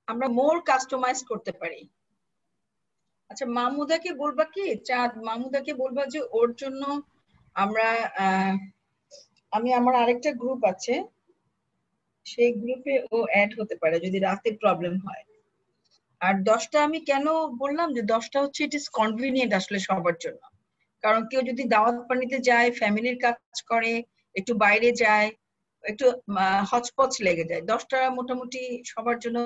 আমরা মোর কাস্টমাইজ করতে পারি। আচ্ছা মাহমুদাকে বলবা কি, চাঁদ মাহমুদাকে বলবা যে ওর জন্য আমরা আমি আমার আরেকটা গ্রুপ আছে, সেই গ্রুপে ও অ্যাড হতে পারে যদি রাতে প্রবলেম হয়। আর 10টা আমি কেন বললাম যে 10টা হচ্ছে ইট ইজ কনভিনিয়েন্ট আসলে সবার জন্য, কারণ কেউ যদি দাওয়াত পানিতে যায়, ফ্যামিলির কাজ করে, একটু বাইরে যায়, একটু হচপচ লেগে যায়, 10টা মোটামুটি সবার জন্য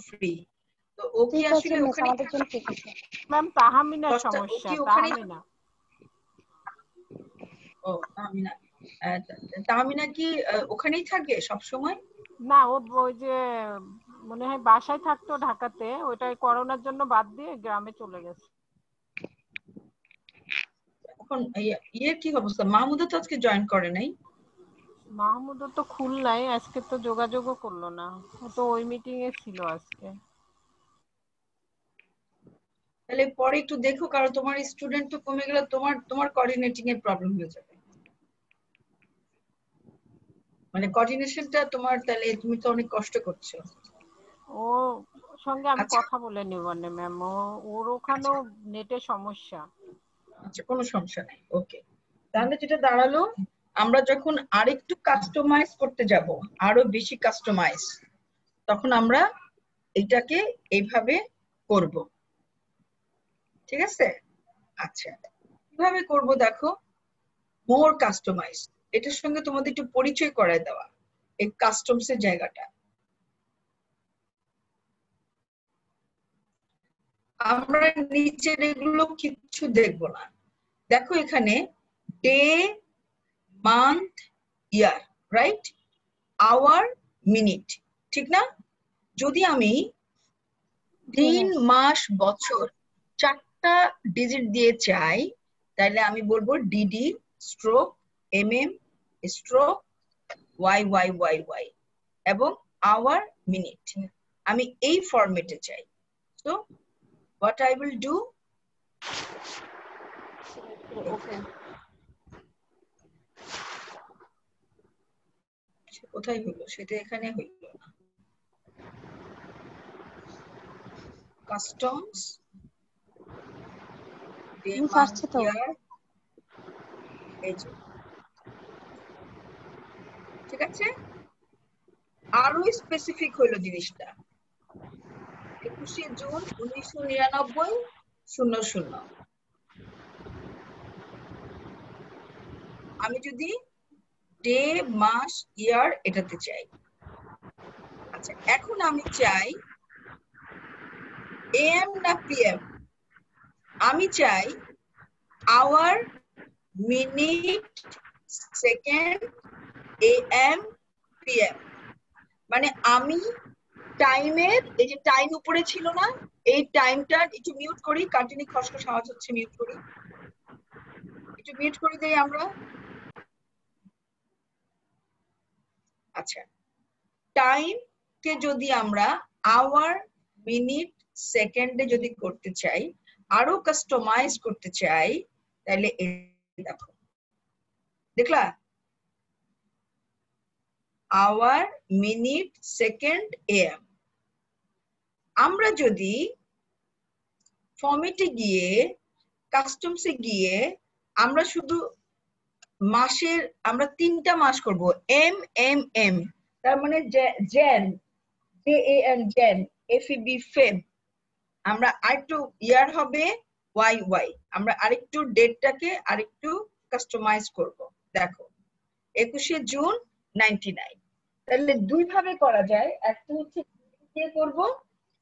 ফ্রি। তো ও কি আসলে ওখানে ম্যাম তাহমিনার সমস্যা, তাহমিনা। ও তাহমিনা, তাহমিনা কি ওখানেই থাকে সব সময়? না, ও ওই যে মনে হয় বাসায় থাকতো ঢাকাতে, ওইটাই করোনার জন্য বাদ দিয়ে গ্রামে চলে গেছে। এখন ইয়ের কি অবস্থা? মাহমুদা তো আজকে জয়েন করে নাই। মাহমুদও তো খুলনায়, আজকে তো যোগাযোগও করলো না, ও তো ওই মিটিং এ ছিল আজকে। তাহলে পরে একটু দেখো, কারণ তোমার স্টুডেন্ট তো কমে গেলে তোমার তোমার কোঅর্ডিনেটিং এর প্রবলেম হয়ে যাবে, মানে কোঅর্ডিনেশনটা তোমার, তাহলে তুমি তো অনেক কষ্ট করছো। ও সঙ্গে আমি আচ্ছা কথা বলে নিব না ম্যাম, ওর ওখানেও নেটের সমস্যা। আচ্ছা কোনো সমস্যা নাই, ওকে। তাহলে যেটা দাঁড়ালো, আমরা যখন আরেকটু কাস্টমাইজ করতে যাব, আরো বেশি কাস্টমাইজ, তখন আমরা এটাকে এইভাবে করব, ঠিক আছে? আচ্ছা কিভাবে করব দেখো, মোর কাস্টমাইজ, এটার সঙ্গে তোমাদের একটু পরিচয় করায় দেওয়া, এই কাস্টমস এর জায়গাটা। আমরা নিচের এগুলো কিছু দেখবো না, দেখো এখানে ডে, মান্থ, ইয়ার, রাইট, আওয়ার, মিনিট, ঠিক না? যদি আমি দিন, মাস, বছর 4টা ডিজিট দিয়ে চাই, তাহলে আমি বলবো DD stroke MM stroke Y Y Y Y, এবং আওয়ার, মিনিট আমি এই ফরম্যাটে চাই। So what I will do, কোথায় হইলো সেটা, এখানে হইলো না, কাস্টমস ঠিক আছে। আরো স্পেসিফিক হইলো জিনিসটা, 21শে জুন 1999 00। আমি যদি ডে, মাস, ইয়ার এটাতে চাই, আচ্ছা এখন আমি চাই এএম না পিএম, আমি চাই hour, minute, second, AM, PM, মানে আমি টাইমের, এই যে টাইম উপরে ছিল না, এই টাইমটা একটু মিউট করি, কন্টিনিউ খসখস আওয়াজ হচ্ছে, মিউট করি, একটু মিউট করে দেই আমরা। আচ্ছা টাইম কে যদি আমরা আওয়ার, মিনিট, সেকেন্ডে যদি করতে চাই, আরো কাস্টমাইজ করতে চাই, তাহলে দেখো, দেখলা, আওয়ার, মিনিট, সেকেন্ড, এএম। আমরা যদি ফর্মেটে গিয়ে, কাস্টমসে গিয়ে আমরা শুধু মাসের, আমরা 3টা মাস করব, এম এম এম, তার মানে জেন, জেএএন জেন, এফইবি ফেব, আমরা আরেকটু ইয়ার হবে ওয়াই ওয়াই, আমরা আরেকটু ডেটটাকে আরেকটু কাস্টমাইজ করব। দেখো 21শে জুন 99, তাহলে দুই ভাবে করা যায়, একটা হচ্ছে দিয়ে করব,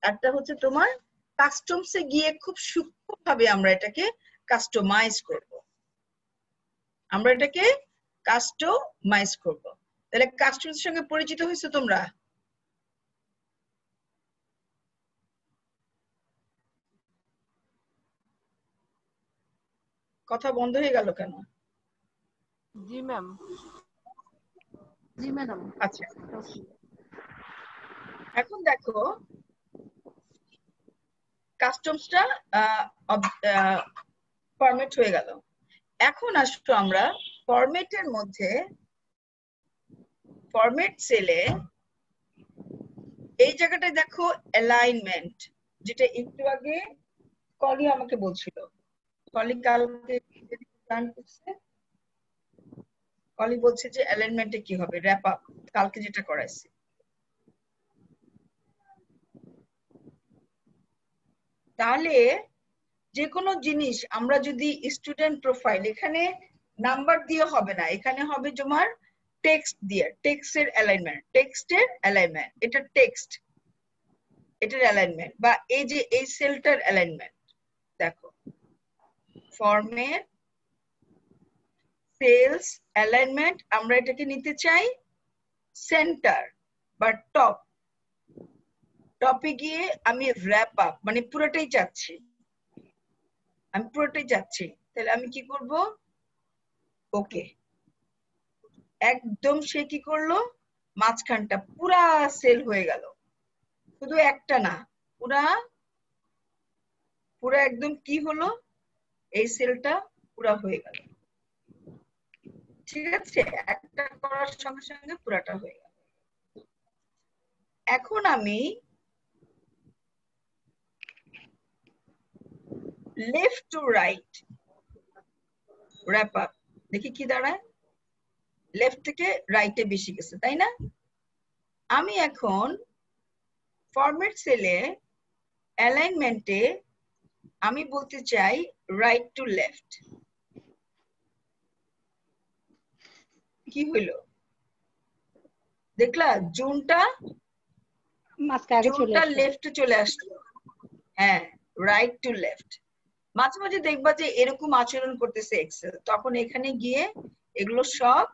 একটা হচ্ছে তোমার কাস্টমসে গিয়ে খুব সূক্ষ্মভাবে আমরা এটাকে কাস্টমাইজ করব, আমরা এটাকে কাস্টমাইজ করব। তাহলে কাস্টমসের সঙ্গে পরিচিত হয়েছো তোমরা? কথা বন্ধ হয়ে গেল কেন? জি ম্যাম। জি ম্যাডাম। আচ্ছা এখন দেখো কাস্টমসটা ফরম্যাট হয়ে গেল। এখন আসতো আমরা ফরম্যাটের মধ্যে ফরম্যাট সেলে এই জায়গাটায় দেখো অ্যালাইনমেন্ট, যেটা একটু আগে কলি আমাকে বলছিল। কলি কালকে প্ল্যান করছে, কলি বলছে যে অ্যালাইনমেন্টে কি হবে, র‍্যাপ আপ কালকে যেটা করাইছে। তাহলে যে কোনো জিনিস আমরা যদি স্টুডেন্ট প্রোফাইল, এখানে নাম্বার দিয়ে হবে না, এখানে হবে তোমার টেক্সট দিয়ে, টেক্সটের অ্যালাইনমেন্ট, টেক্সটের অ্যালাইনমেন্ট, এটা টেক্সট, এটার অ্যালাইনমেন্ট, বা এই যে এই সেলটার অ্যালাইনমেন্ট। দেখো ফরম্যাট সেলস অ্যালাইনমেন্ট, আমরা এটাকে নিতে চাই সেন্টার বা টপ। টপে গিয়ে আমি র‍্যাপ আপ মানে পুরোটাই চাচ্ছি, আমি পুরোটাই চাচ্ছি। তাহলে আমি কি করব, ওকে, একদম সে কি করলো, মাঝখানটা পুরা সেল হয়ে গেল, শুধু একটা না, পুরা পুরা একদম কি হলো, এই সেলটা পুরা হয়ে গেল। ঠিক আছে, একটা করার সঙ্গে সঙ্গে পুরাটা হয়ে গেল। এখন আমি left to right wrap up দেখি কি দাঁড়ায়, লেফট থেকে রাইটে বেশি গেছে, তাই না? আমি এখন ফরম্যাট সেলে অ্যালাইনমেন্টে আমি বলতে চাই রাইট টু লেফট। কি হইলো দেখলা, জুনটা লেফটে চলে আসলো। হ্যাঁ, রাইট টু লেফট। মাঝে মাঝে দেখবা যে এরকম আচরণ করতেছে এক্সেল, তখন এখানে গিয়ে এগুলো সব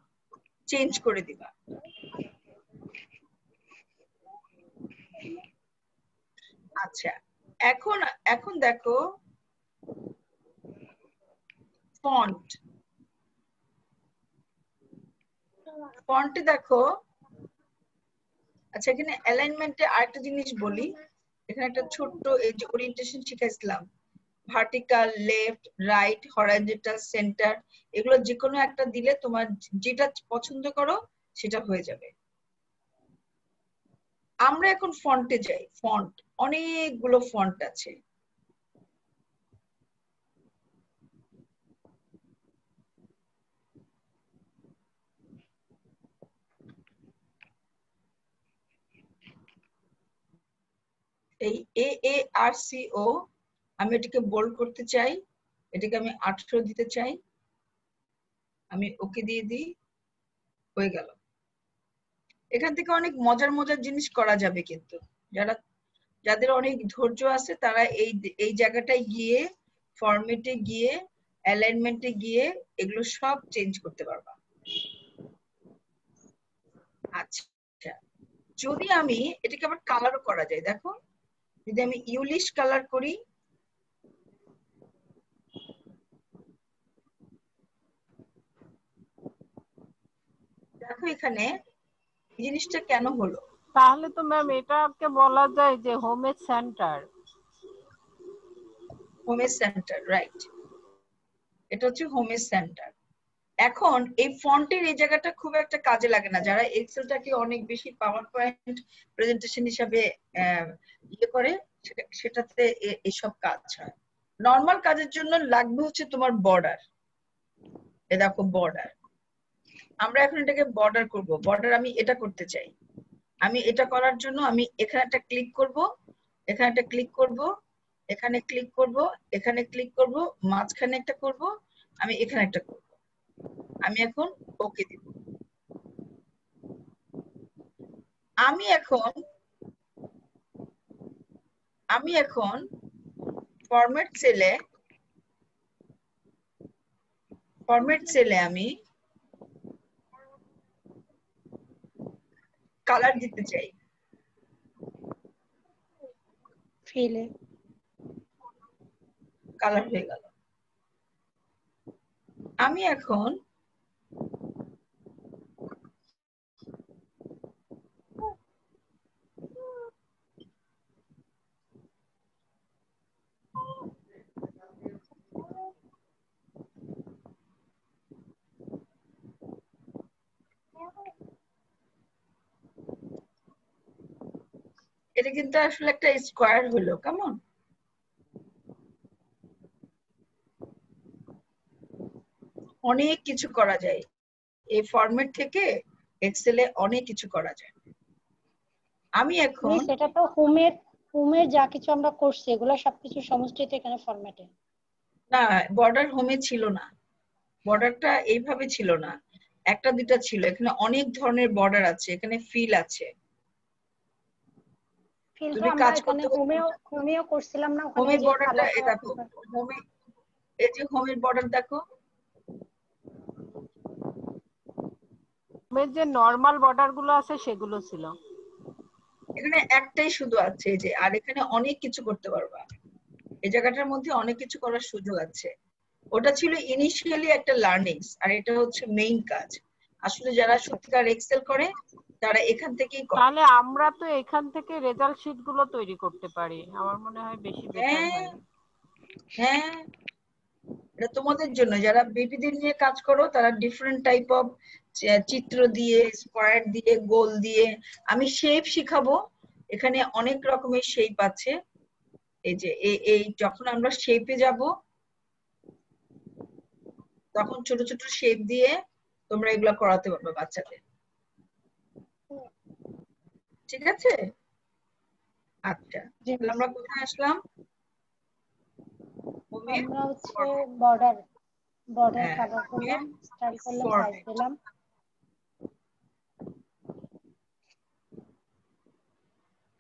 চেঞ্জ করে দিবা। আচ্ছা, এখন এখন দেখো ফন্ট, ফন্টে দেখো। আচ্ছা, এখানে অ্যালাইনমেন্টে আরেকটা জিনিস বলি, এখানে একটা ছোট্ট এই যে ওরিয়েন্টেশন শিখাইছিলাম, vertical, left, right, horizontal, centre, এগুলো যে কোনো একটা দিলে তোমার যেটা পছন্দ করো সেটা হয়ে যাবে। আমরা এখন ফন্টে যাই। ফন্ট, অনেকগুলো ফন্ট আছে। এই AARCO আমি এটাকে বোল্ড করতে চাই, এটাকে আমি 18 দিতে চাই, আমি ওকে দিয়ে দিই, হয়ে গেল। এখান থেকে অনেক মজার মজার জিনিস করা যাবে, কিন্তু যাদের অনেক ধৈর্য আছে তারা এই জায়গাটায় গিয়ে, ফরম্যাটে গিয়ে, অ্যালাইনমেন্টে গিয়ে এগুলো সব চেঞ্জ করতে পারবা। আচ্ছা, যদি আমি এটাকে আবার কালারও করা যায়, দেখো যদি আমি ইউলিশ কালার করি, দেখো এখানে জিনিসটা কেন হলো। তাহলে তো ম্যাম এটাকে বলা যায় যে হোমের সেন্টার। হোমের সেন্টার, রাইট, এটা হচ্ছে হোমের সেন্টার। এখন এই ফন্টের এই জায়গাটা খুব একটা কাজে লাগে না, যারা এক্সেলটাকে অনেক বেশি পাওয়ার পয়েন্ট প্রেজেন্টেশন হিসাবে ইয়ে করে, সেটাতে এসব কাজ হয়। নর্মাল কাজের জন্য লাগবে হচ্ছে তোমার বর্ডার। এ দেখো বর্ডার, আমরা এখন এটাকে বর্ডার করব। বর্ডার আমি এটা করতে চাই, আমি এটা করার জন্য আমি এখানে একটা ক্লিক করব, এখানে একটা ক্লিক করব, এখানে ক্লিক করব, এখানে ক্লিক করব, মাঝখানে একটা করব, আমি এখানে একটা করব। আমি এখন ওকে দিব। আমি এখন ফরম্যাট সেলে আমি কালার দিতে চাই, কালার হয়ে গেল। আমি এখন এটা কিন্তু আসলে একটা স্কোয়ার হলো, কেমন? অনেক কিছু করা যায় এই ফরম্যাট থেকে, এক্সেলে অনেক কিছু করা যায়। আমি এখন মিস এটা তো হোমের যা কিছু আমরা করছি এগুলো সবকিছু সমষ্টিতে এখানে ফরম্যাটে। না, বর্ডার হোমে ছিল না, বর্ডারটা এইভাবে ছিল না, একটা দুটা ছিল। এখানে অনেক ধরনের বর্ডার আছে, এখানে ফিল আছে। ফিল তো তুমি আমরা কাজ এখানে করতে হোমেও করছিলাম না, ওখানে হোমের যে বর্ডারটা কালার করা দেখো, হোমে এই যে হোমের বর্ডার দেখো, হোমের যে নরমাল বর্ডার গুলো আছে সেগুলো ছিল। এখানে একটাই শুধু আছে এই যে, আর এখানে অনেক কিছু করতে পারবা। এই জায়গাটার মধ্যে অনেক কিছু করার সুযোগ আছে। ওটা ছিল ইনিশিয়ালি একটা লার্নিংস, আর এটা হচ্ছে মেইন কাজ। আসলে যারা সত্যিকার এক্সেল করে তারা এখান থেকেই করে। তাহলে আমরা তো এখান থেকে রেজাল্ট শিট গুলো তৈরি করতে পারি, আমার মনে হয় বেশি বেটার হয়। হ্যাঁ, এটা তোমাদের জন্য, যারা বেবিদের নিয়ে কাজ করো তারা ডিফারেন্ট টাইপ অফ চিত্র দিয়ে, স্কোয়ার দিয়ে, গোল দিয়ে। আমি শেপ শিখাবো, এখানে অনেক রকমের শেপ আছে। এই যে এই যখন আমরা শেপে যাব তখন ছোট ছোট শেপ দিয়ে তোমরা এগুলা করাতে পারবে বাচ্চাদের, ঠিক আছে? আচ্ছা, আমরা কোথায় আসলাম? আমরা হচ্ছে বর্ডার হ্যাঁ, কালার করলাম, স্টাইল করলাম, সাইজ format। দিলাম।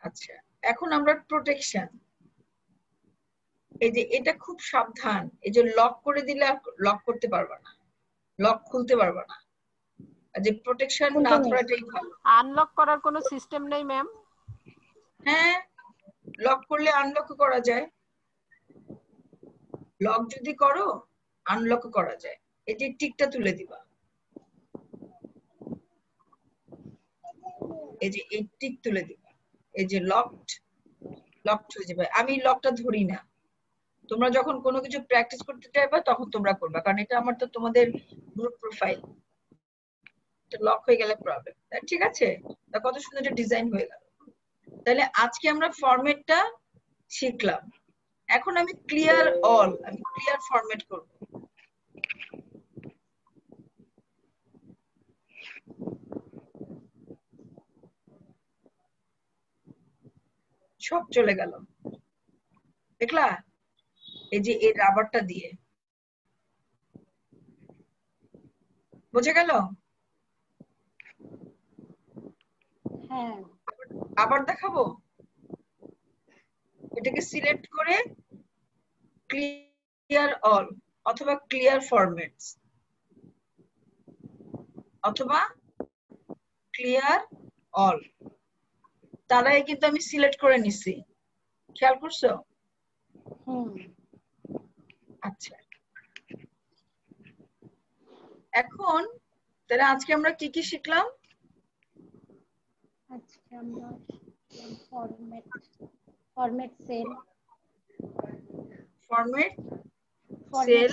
আচ্ছা, এখন আমরা প্রোটেকশন। এই যে এটা খুব সাবধান, এই যে লক করে দিলে লক করতে পারবা না, লক খুলতে পারবা না। যে প্রোটেকশন না করাটাই ভালো। আনলক করার কোনো সিস্টেম নেই ম্যাম? হ্যাঁ, লক করলে আনলক করা যায়। লক যদি করো আনলক করা যায়। এই যে টিকটা তুলে দিবা, এই যে এই টিক তুলে দিবা, এই যে লকড হয়ে যাবে। আমি লকটা ধরি না, তোমরা যখন কোনো কিছু প্র্যাকটিস করতে চাইবা তখন তোমরা করবা, কারণ এটা আমার তো তোমাদের গ্রুপ প্রোফাইল, লক হয়ে গেলে প্রবলেম। ঠিক আছে, তা কত সুন্দর একটা ডিজাইন হয়ে গেল। তাহলে আজকে আমরা ফরম্যাটটা শিখলাম। এখন আমি ক্লিয়ার অল, আমি ক্লিয়ার ফরম্যাট করব। সব চলে গেল, দেখলা? এই যে এই রাবারটা দিয়ে, বুঝে গেল? হ্যাঁ, আবার দেখাবো। এটাকে সিলেক্ট করে ক্লিয়ার অল অথবা ক্লিয়ার ফরম্যাটস অথবা ক্লিয়ার অল, তারাই কিন্তু আমি সিলেক্ট করে নিছি, খেয়াল করছো? আচ্ছা, এখন তাহলে আজকে আমরা কি কি শিখলাম? আজকে আমরা ফরম্যাট সেল,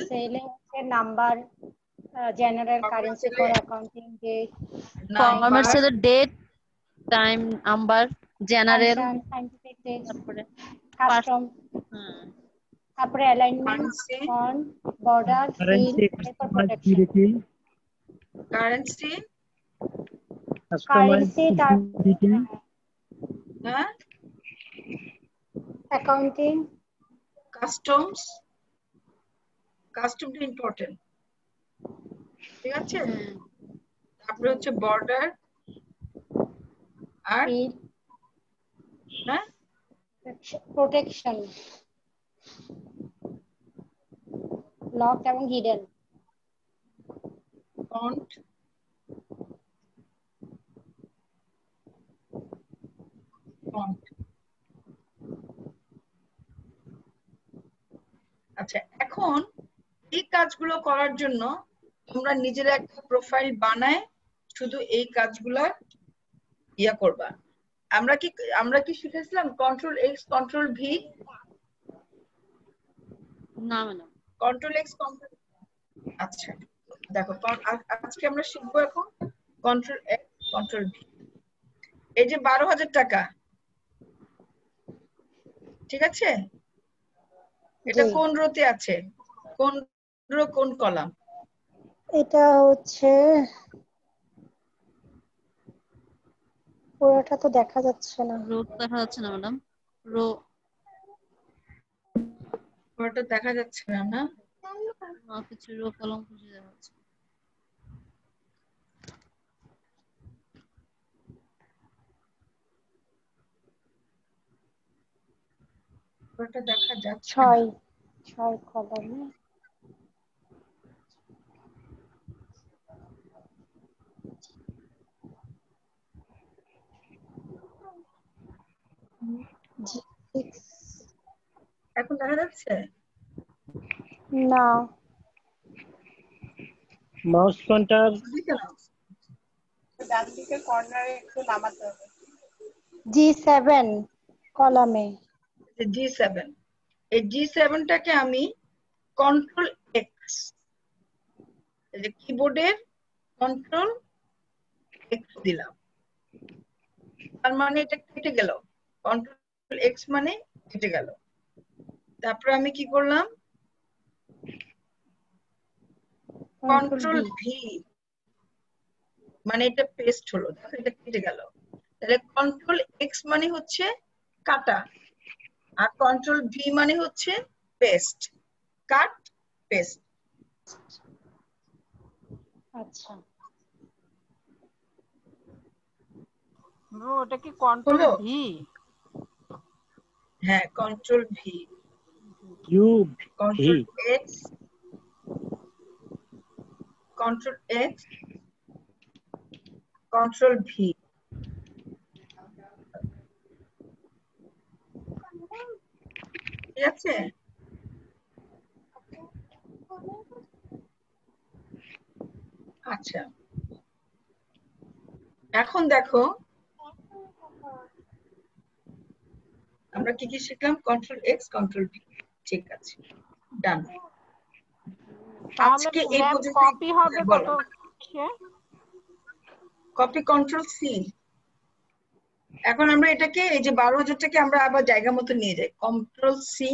সেলে হচ্ছে number, general, currency, for accounting, date, format সেলে date, time, number, general, scientific text, তারপরে কাস্টম, তারপরে অ্যালাইনমেন্ট, ফন্ট, বর্ডার, ফিল, এরপর প্রোটেকশন। কারেন্সি, হ্যাঁ, অ্যাকাউন্টিং, কাস্টমটা ইম্পর্টেন্ট, ঠিক আছে? তারপরে হচ্ছে বর্ডার আর হ্যাঁ প্রোটেকশন, লক এবং হিডেন, ফন্ট, আচ্ছা, এখন এই কাজগুলো করার জন্য তোমরা নিজেরা একটা প্রোফাইল বানায় শুধু এই কাজগুলা ইয়া করবা। আমরা কি শিখেছিলাম কন্ট্রোল এক্স কন্ট্রোল ভি? না ম্যাডাম, কন্ট্রোল এক্স কন্ট্রোল, আচ্ছা দেখো আজকে আমরা শিখবো এখন কন্ট্রোল এক্স কন্ট্রোল ভি। এই যে 12,000 টাকা, ঠিক আছে? এটা জি কোন রোতে আছে? কোন রো কোন কলাম? এটা হচ্ছে পুরোটা তো দেখা যাচ্ছে না। রো দেখা যাচ্ছে না ম্যাডাম। রো পুরোটা দেখা যাচ্ছে না, না? কিছু রো কলম খুঁজে দেখা যাচ্ছে। পুরোটা দেখা যাচ্ছে না। 6 কলামে G6 এখন দেখা যাচ্ছে? না, মাউস পয়েন্টার বুঝলি কেন? ডান দিকে কর্নারে একটু নামাতে হবে। G7 কলামে। G7, এই G7টাকে আমি কন্ট্রোল এক্স, এই যে কিবোর্ডের কন্ট্রোল এক্স দিলাম, তার মানে এটা কেটে গেল। কন্ট্রোল এক্স মানে কেটে গেল। তারপরে আমি কি করলাম? কন্ট্রোল ভি, মানে এটা পেস্ট হলো, দেখো এটা কেটে গেল। তাহলে কন্ট্রোল এক্স মানে হচ্ছে কাটা, আর কন্ট্রোল ভি মানে হচ্ছে পেস্ট। Cut paste. আচ্ছা, ব্রো ওটা কি কন্ট্রোল হলো? ভি? হ্যাঁ, কন্ট্রোল ভি, কিউব V control X, control X, control V. ঠিক আছে? আচ্ছা, এখন দেখো আমরা কি কি শিখলাম? Control X, control V. ঠিক আছে, ডান। তাহলে আজকে এই ম্যাম পর্যন্ত। কপি হবে কত? বলো। Copy control C. এখন আমরা এটাকে, এই যে 12,000টাকে আমরা আবার জায়গা মতো নিয়ে যাই। কন্ট্রোল সি,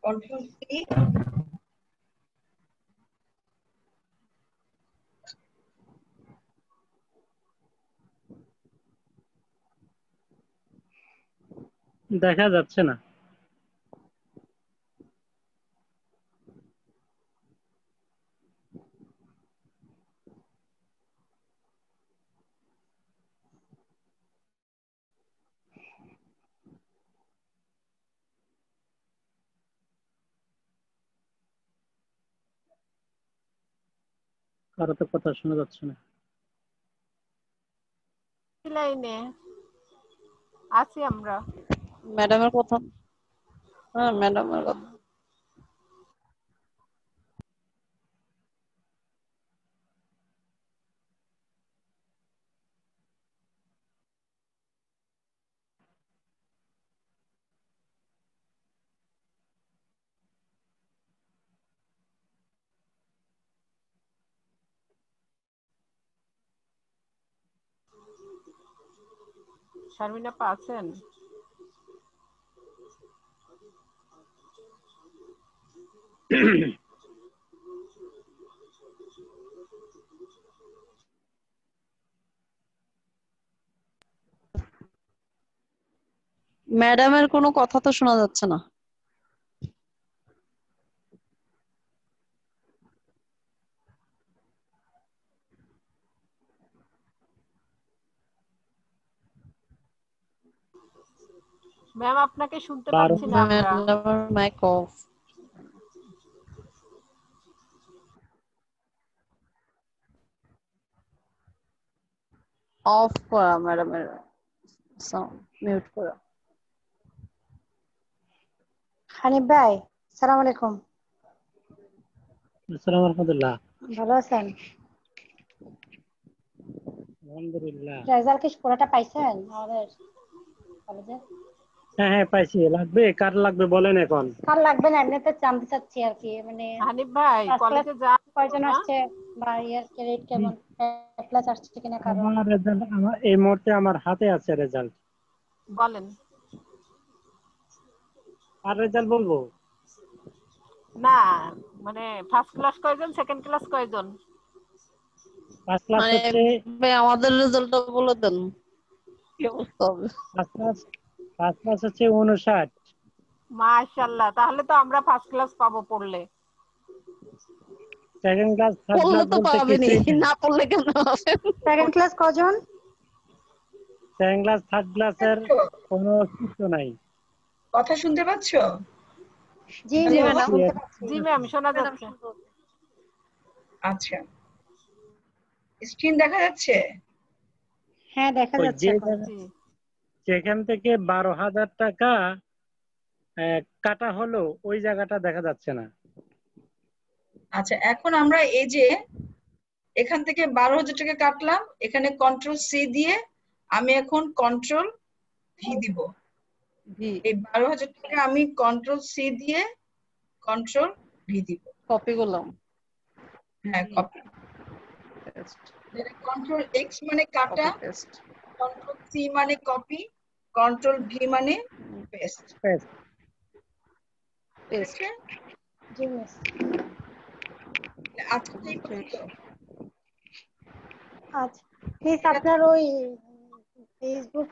কন্ট্রোল সি, দেখা যাচ্ছে না। কারো তো কথা শোনা যাচ্ছে না। লাইনে আছি আমরা। ম্যাডামের কথা, হ্যাঁ ম্যাডামের কথা। শারমিন আপা আছেন? ম্যাডামের কোনো কথা তো শোনা যাচ্ছে না। ম্যাম আপনাকে শুনতে পাচ্ছি না আমরা। ম্যাডামের মাইক অফ। অফ করা ম্যাডামের সাউন্ড, মিউট করা। হানিফ ভাই, সালাম আলাইকুম। আসসালামু আলাইকুম। ভালো আছেন? আলহামদুলিল্লাহ। রেজাল্ট কি পুরোটা পাইছেন আমাদের কলেজে? হ্যাঁ হ্যাঁ পাইছি। লাগবে? কার লাগবে বলেন এখন। কার লাগবে না, এমনিতে জানতে চাচ্ছি আর কি, মানে হানিফ ভাই ফার্স্ট ক্লাস কলেজে যান কয়জন না? আসছে বা ইয়ার ক্রেডিট কেমন? প্লাস আসছে কিনা কারো। আমার রেজাল্ট আমার এই মুহূর্তে আমার হাতে আছে রেজাল্ট। বলেন। আর রেজাল্ট বলবো? না মানে ফার্স্ট ক্লাস কয়জন, সেকেন্ড ক্লাস কয়জন? ফার্স্ট ক্লাস মানে হচ্ছে আমাদের রেজাল্টটা বলে দেন, কি অবস্থা হবে? ফার্স্ট ক্লাস হচ্ছে 59। মাশাআল্লাহ, তাহলে তো আমরা ফার্স্ট ক্লাস পাবো পড়লে। সেকেন্ড ক্লাস থার্ড পড়লে ক্লাস তো বলতে পাবেনি, কিছুই নেই। না পড়লে কেন হবে? সেকেন্ড ক্লাস কজন? সেকেন্ড ক্লাস থার্ড ক্লাসের কোনো অস্তিত্ব নাই। কথা শুনতে পাচ্ছ? জি জি ম্যাম ম্যাডাম। শুনতে পাচ্ছি। জি ম্যাম, শোনা যাচ্ছে। আচ্ছা, স্ক্রিন দেখা যাচ্ছে? হ্যাঁ দেখা ওই যাচ্ছে এখন। জি। যেখান থেকে 12,000 টাকা কাটা হলো ওই জায়গাটা দেখা যাচ্ছে না। আচ্ছা, এখন আমরা এই যে এখান থেকে 12,000 টাকা কাটলাম, এখানে কন্ট্রোল সি দিয়ে আমি এখন কন্ট্রোল ভি দিব। জি, এই 12,000 টাকা আমি কন্ট্রোল সি দিয়ে কন্ট্রোল ভি দিব। কপি করলাম। হ্যাঁ, কপি। পেস্ট, কন্ট্রোল এক্স মানে কাটা, কপি পেস্ট। কন্ট্রোল সি মানে কপি, কন্ট্রোল ভি মানে পেস্ট। পেস্ট। জি মিস। আজকে এই পর্যন্ত। আচ্ছা প্লিজ আপনার ওই ফেসবুক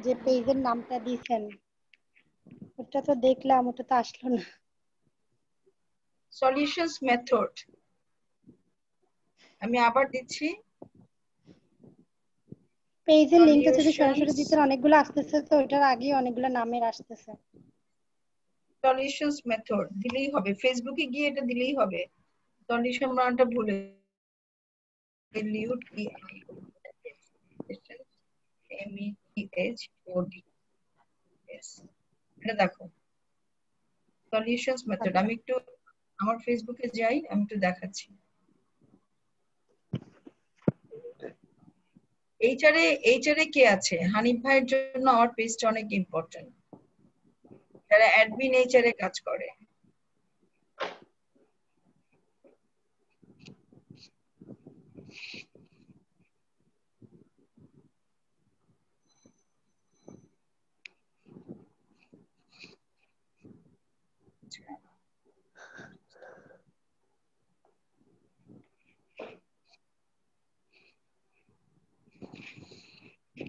যে পেজের নামটা দিয়েছেন ওটা তো দেখলাম, ওটা তো আসলো না। সলিউশনস মেথড আমি আবার দিচ্ছি। পেজের লিংকটা যদি সরাসরি Solutions. দিতেন, অনেকগুলো আসতেছে তো ওটার আগে অনেকগুলো নামের আসতেছে। সলিউশনস মেথড দিলেই হবে, ফেসবুকে গিয়ে এটা দিলেই হবে। সলিউশন মানটা ভুলে METHOD, এটা দেখো সলিউশনস মেথড। আমি একটু আমার ফেসবুকে যাই, আমি একটু দেখাচ্ছি। এইচআরে কে আছে? হানিফ ভাইয়ের জন্য আমার পেজটা অনেক ইম্পর্টেন্ট, যারা অ্যাডমিন এইচআরে কাজ করে।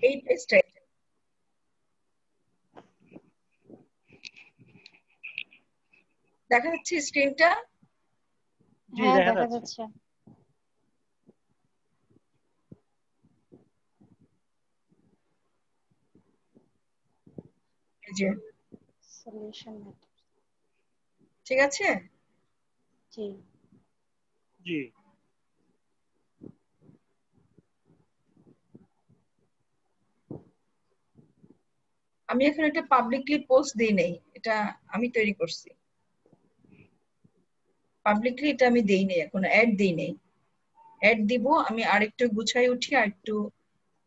এই পেজটাই দেখা যাচ্ছে স্ক্রিনটা? জি হ্যাঁ দেখা দেখা যাচ্ছে। যাচ্ছে। এই যে সলিউশন মেথড। ঠিক আছে। জি জি আমি এখন একটা পাবলিকলি পোস্ট দিই নাই, এটা আমি তৈরি করছি। পাবলিকলি এটা আমি দেই নাই, এখন অ্যাড দিই নাই। অ্যাড দিব আমি আরেকটু গুছাই উঠি, আর একটু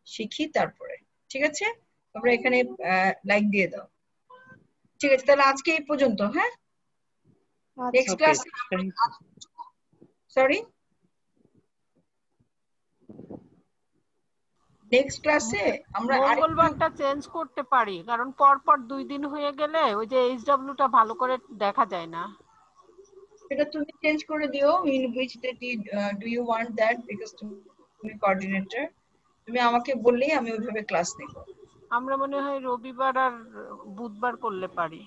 শিখি তারপরে। ঠিক আছে, তোমরা এখানে লাইক দিয়ে দাও। ঠিক আছে, তাহলে আজকে এই পর্যন্ত। হ্যাঁ, নেক্সট আচ্ছা ওকে ক্লাসে থ্যাংক সরি নেক্সট ক্লাসে আমরা আরেকটু মঙ্গলবারটা চেঞ্জ করতে পারি, কারণ পর পর 2 দিন হয়ে গেলে ওই যে এইচডব্লিউটা ভালো করে দেখা যায় না। সেটা তুমি চেঞ্জ করে দিও। In which do you want that, because তুমি কোঅর্ডিনেটর, তুমি আমাকে বললেই আমি ওইভাবে ক্লাস নেব। আমরা মনে হয় রবিবার আর বুধবার করলে পারি।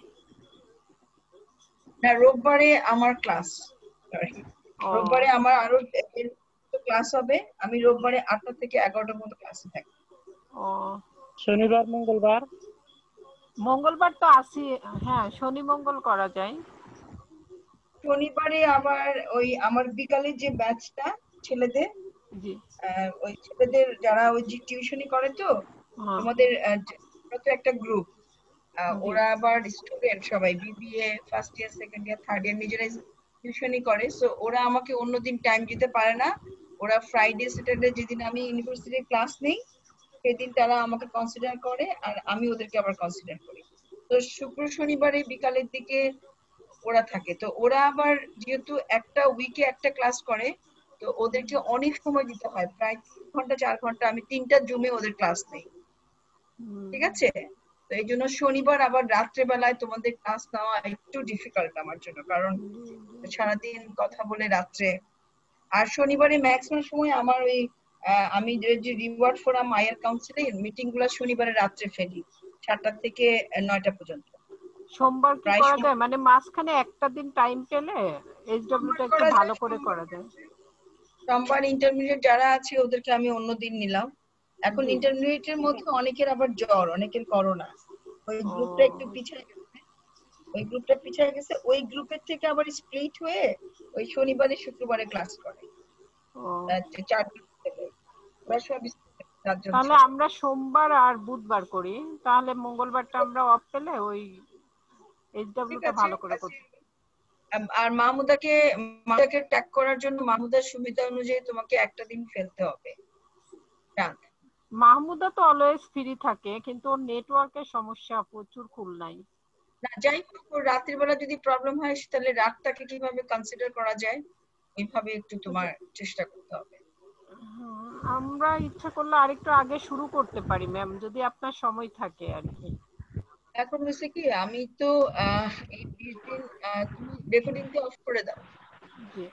না, রোববারে আমার ক্লাস, সরি, ও রোববারে আমার আরো ক্লাস হবে। আমি রোববারে 8টা থেকে 11টা পর্যন্ত ক্লাসে থাকি। ও শনিবার মঙ্গলবার মঙ্গলবার তো আসি, হ্যাঁ শনি মঙ্গল করা যায়। শনিবারে আবার ওই আমার বিকালে যে ব্যাচটা ছেলেদের, জি ওই ছেলেদের যারা ওই যে টিউশনি করে, তো হ্যাঁ তোমাদের ওরা তো একটা গ্রুপ, জি ওরা আবার স্টুডেন্ট সবাই BBA first year second year third year নিজেরাই টিউশনি করে। সো ওরা আমাকে অন্যদিন টাইম দিতে পারে না। ওরা ফ্রাইডে স্যাটারডে যেদিন আমি ইউনিভার্সিটির ক্লাস নেই সেদিন তারা আমাকে কনসিডার করে, আর আমি ওদেরকে আবার কনসিডার করি। তো শুক্র শনিবারে বিকালের দিকে ওরা থাকে। তো ওরা আবার যেহেতু একটা উইকে একটা ক্লাস করে, তো ওদেরকে অনেক সময় দিতে হয়, প্রায় 3 ঘন্টা 4 ঘন্টা আমি 3টা জুমে ওদের ক্লাস নেই। ঠিক আছে, তো এই জন্য শনিবার আবার রাত্রে বেলায় তোমাদের ক্লাস নেওয়া একটু ডিফিকাল্ট আমার জন্য, কারণ সারাদিন কথা বলে রাত্রে। আর শনিবারে ম্যাক্সিমাম সময় আমার ওই আমি যে রিওয়ার্ড ফোরাম আয়ার কাউন্সিলের মিটিং গুলা শনিবারে রাত্রে ফেলি 7টা থেকে 9টা পর্যন্ত। সোমবার কি প্রায় করা যায়, মানে মাঝখানে একটা দিন টাইম পেলে এইচডব্লিউটা একটু ভালো করে করা যায়? সোমবার ইন্টারমিডিয়েট যারা আছে ওদেরকে আমি অন্য দিন নিলাম। এখন জি। ইন্টারমিডিয়েটের মধ্যে অনেকের আবার জ্বর, অনেকের করোনা, ওই গ্রুপটা একটু পিছিয়ে গেছে, ওই গ্রুপের থেকে আবার স্প্লিট হয়ে ওই শনিবারে শুক্রবারে ক্লাস করে। ও, 4 গ্রুপ থেকে ওরা সব 7 জন তাহলে ছিল। আমরা সোমবার আর বুধবার করি, তাহলে মঙ্গলবারটা আমরা অফ পেলে ওই ঠিক এইচডব্লিউটা আছে। ভালো করে করতে। আর মাহমুদাকে ট্যাগ করার জন্য মাহমুদার সুবিধা অনুযায়ী তোমাকে একটা দিন ফেলতে হবে। চাঁদ, মাহমুদা তো অলওয়েজ ফ্রি থাকে, কিন্তু ওর নেটওয়ার্কের সমস্যা প্রচুর খুলনায়। না যাই হোক, ওর রাতের বেলা যদি প্রবলেম হয় তাহলে রাতটাকে কিভাবে কনসিডার করা যায় ওইভাবে একটু তোমার চেষ্টা করতে হবে। আমরা ইচ্ছা করলে আরেকটু আগে শুরু করতে পারি ম্যাম, যদি আপনার সময় থাকে আর কি। এখন হচ্ছে কি, আমি তো এই 20 দিন তুমি রেকর্ডিংটা অফ করে দাও। জি।